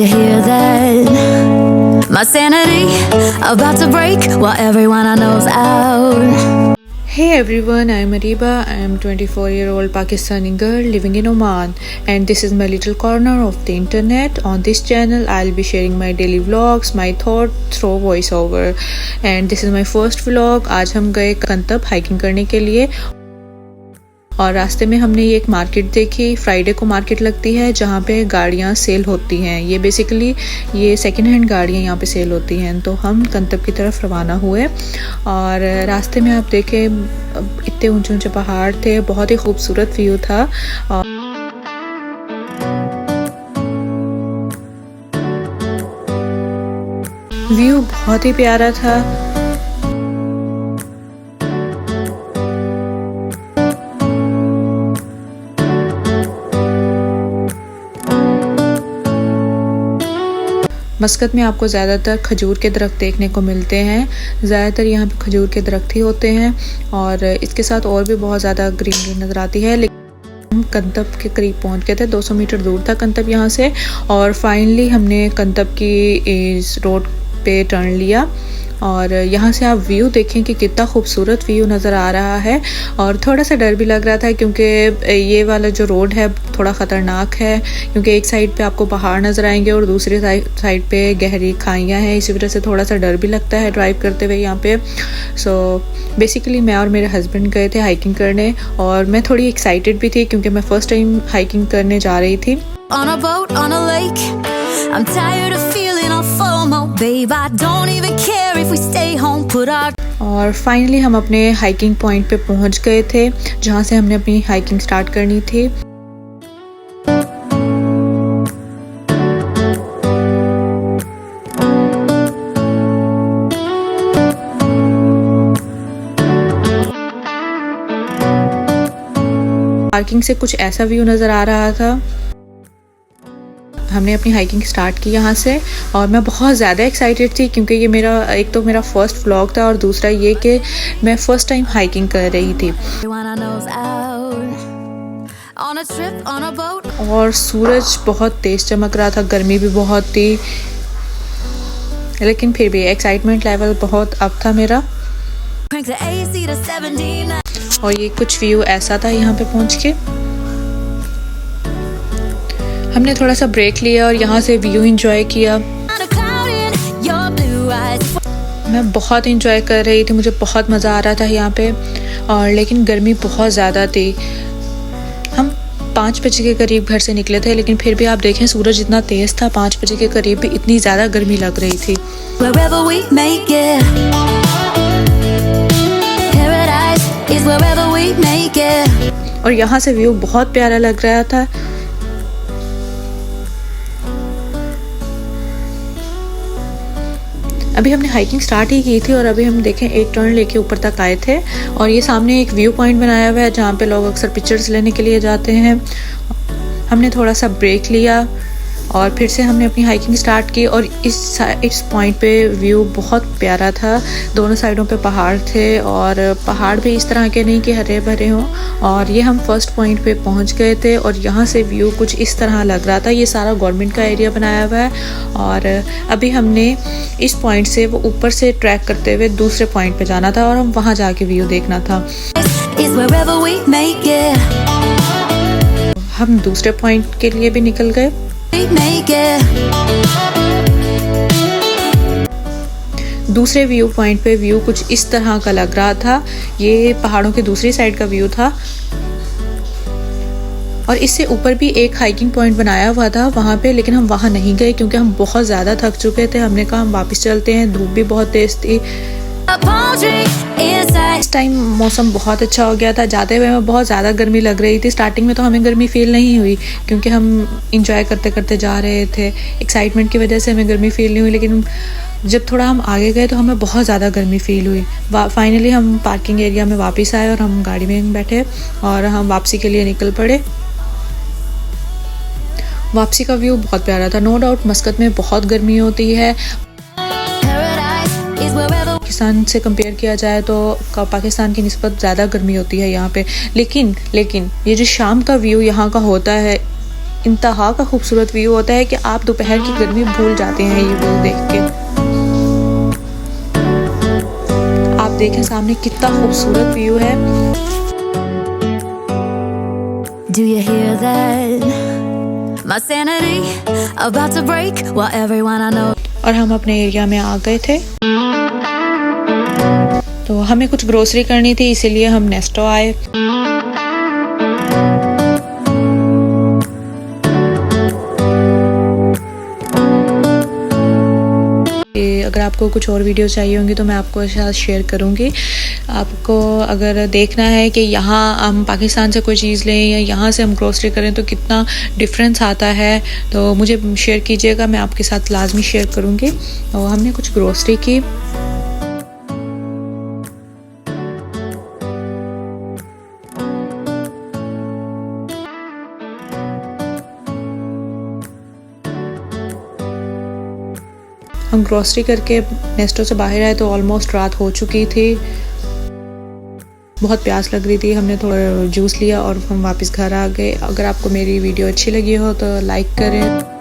you hear that? My sanity about to break while everyone I know's out. Hey everyone, I am Ariba. I am 24-year-old Pakistani girl living in Oman, and this is my little corner of the internet. On this channel, I'll be sharing my daily vlogs, my thoughts through voiceover, and this is my first vlog. आज हम गए कंतब hiking करने के लिए और रास्ते में हमने ये एक मार्केट देखी। फ्राइडे को मार्केट लगती है जहाँ पे गाड़ियाँ सेल होती हैं। ये बेसिकली ये सेकंड हैंड गाड़ियाँ यहाँ पे सेल होती हैं। तो हम कंतब की तरफ रवाना हुए और रास्ते में आप देखें इतने ऊंचे ऊंचे पहाड़ थे, बहुत ही खूबसूरत व्यू था। व्यू बहुत ही प्यारा था। मस्कत में आपको ज़्यादातर खजूर के दरख्त देखने को मिलते हैं। ज़्यादातर यहाँ पे खजूर के दरख्त ही होते हैं और इसके साथ और भी बहुत ज़्यादा ग्रीनरी नज़र आती है। लेकिन हम कंतब के करीब पहुँच गए थे, 200 मीटर दूर था कंतब यहाँ से, और फाइनली हमने कंतब की इस रोड पे टर्न लिया। और यहाँ से आप व्यू देखें कि कितना खूबसूरत व्यू नज़र आ रहा है। और थोड़ा सा डर भी लग रहा था क्योंकि ये वाला जो रोड है थोड़ा ख़तरनाक है, क्योंकि एक साइड पे आपको पहाड़ नज़र आएंगे और दूसरी साइड पे गहरी खाइयाँ हैं। इसी वजह से थोड़ा सा डर भी लगता है ड्राइव करते हुए यहाँ पे। सो बेसिकली मैं और मेरे हस्बैंड गए थे हाइकिंग करने, और मैं थोड़ी एक्साइटेड भी थी क्योंकि मैं फ़र्स्ट टाइम हाइकिंग करने जा रही थी। On a boat, on a lake, I'm tired of feeling all FOMO, babe, I don't even care if we stay home, put our... और फाइनली हम अपने हाइकिंग पॉइंट पे पहुंच गए थे जहां से हमने अपनी हाइकिंग स्टार्ट करनी थी। पार्किंग से कुछ ऐसा व्यू नज़र आ रहा था। हमने अपनी हाइकिंग स्टार्ट की यहाँ से, और मैं बहुत ज़्यादा एक्साइटेड थी क्योंकि ये एक तो मेरा फर्स्ट व्लॉग था और दूसरा ये कि मैं फ़र्स्ट टाइम हाइकिंग कर रही थी। और सूरज बहुत तेज़ चमक रहा था, गर्मी भी बहुत थी, लेकिन फिर भी एक्साइटमेंट लेवल बहुत अप था मेरा। और ये कुछ व्यू ऐसा था यहाँ पे पहुँच के। हमने थोड़ा सा ब्रेक लिया और यहाँ से व्यू एंजॉय किया। मैं बहुत एंजॉय कर रही थी, मुझे बहुत मज़ा आ रहा था यहाँ पे, और लेकिन गर्मी बहुत ज़्यादा थी। हम 5 बजे के करीब घर से निकले थे, लेकिन फिर भी आप देखें सूरज इतना तेज़ था, 5 बजे के करीब भी इतनी ज़्यादा गर्मी लग रही थी। और यहाँ से व्यू बहुत प्यारा लग रहा था। अभी हमने हाइकिंग स्टार्ट ही की थी और अभी हम देखें एक टर्न लेके ऊपर तक आए थे, और ये सामने एक व्यू पॉइंट बनाया हुआ है जहाँ पे लोग अक्सर पिक्चर्स लेने के लिए जाते हैं। हमने थोड़ा सा ब्रेक लिया और फिर से हमने अपनी हाइकिंग स्टार्ट की, और इस पॉइंट पे व्यू बहुत प्यारा था। दोनों साइडों पे पहाड़ थे, और पहाड़ भी इस तरह के नहीं कि हरे भरे हों। और ये हम फर्स्ट पॉइंट पे पहुंच गए थे, और यहाँ से व्यू कुछ इस तरह लग रहा था। ये सारा गवर्नमेंट का एरिया बनाया हुआ है, और अभी हमने इस पॉइंट से वो ऊपर से ट्रैक करते हुए दूसरे पॉइंट पे जाना था और हम वहाँ जाके व्यू देखना था। हम दूसरे पॉइंट के लिए भी निकल गए। दूसरे व्यू पॉइंट पे व्यू कुछ इस तरह का लग रहा था। ये पहाड़ों की दूसरी साइड का व्यू था, और इससे ऊपर भी एक हाइकिंग पॉइंट बनाया हुआ था वहाँ पे, लेकिन हम वहाँ नहीं गए क्योंकि हम बहुत ज़्यादा थक चुके थे। हमने कहा हम वापस चलते हैं, धूप भी बहुत तेज़ थी। इस टाइम मौसम बहुत अच्छा हो गया था। जाते हुए में बहुत ज़्यादा गर्मी लग रही थी। स्टार्टिंग में तो हमें गर्मी फील नहीं हुई क्योंकि हम इंजॉय करते करते जा रहे थे। एक्साइटमेंट की वजह से हमें गर्मी फील नहीं हुई, लेकिन जब थोड़ा हम आगे गए तो हमें बहुत ज़्यादा गर्मी फील हुई। फाइनली हम पार्किंग एरिया में वापस आए और हम गाड़ी में बैठे और हम वापसी के लिए निकल पड़े। वापसी का व्यू बहुत प्यारा था। नो डाउट मस्कत में बहुत गर्मी होती है। पाकिस्तान से कंपेयर किया जाए तो पाकिस्तान की निस्बत ज़्यादा गर्मी होती है यहाँ पे, लेकिन ये जो शाम का व्यू यहाँ का होता है इंतहा का खूबसूरत व्यू होता है कि आप दोपहर की गर्मी भूल जाते हैं ये व्यू देख के। आप देखें सामने कितना खूबसूरत व्यू है। Do you hear that? My sanity about to break while everyone I know. और हम अपने एरिया में आ गए थे, तो हमें कुछ ग्रोसरी करनी थी, इसीलिए हम नेस्टो आए। अगर आपको कुछ और वीडियो चाहिए होंगी तो मैं आपको साथ शेयर करूँगी। आपको अगर देखना है कि यहाँ हम पाकिस्तान से कोई चीज़ लें या यहाँ से हम ग्रोसरी करें तो कितना डिफरेंस आता है, तो मुझे शेयर कीजिएगा, मैं आपके साथ लाजमी शेयर करूँगी। और हमने कुछ ग्रोसरी की। हम ग्रोसरी करके नेस्टो से बाहर आए तो ऑलमोस्ट रात हो चुकी थी। बहुत प्यास लग रही थी, हमने थोड़ा जूस लिया और हम वापस घर आ गए। अगर आपको मेरी वीडियो अच्छी लगी हो तो लाइक करें।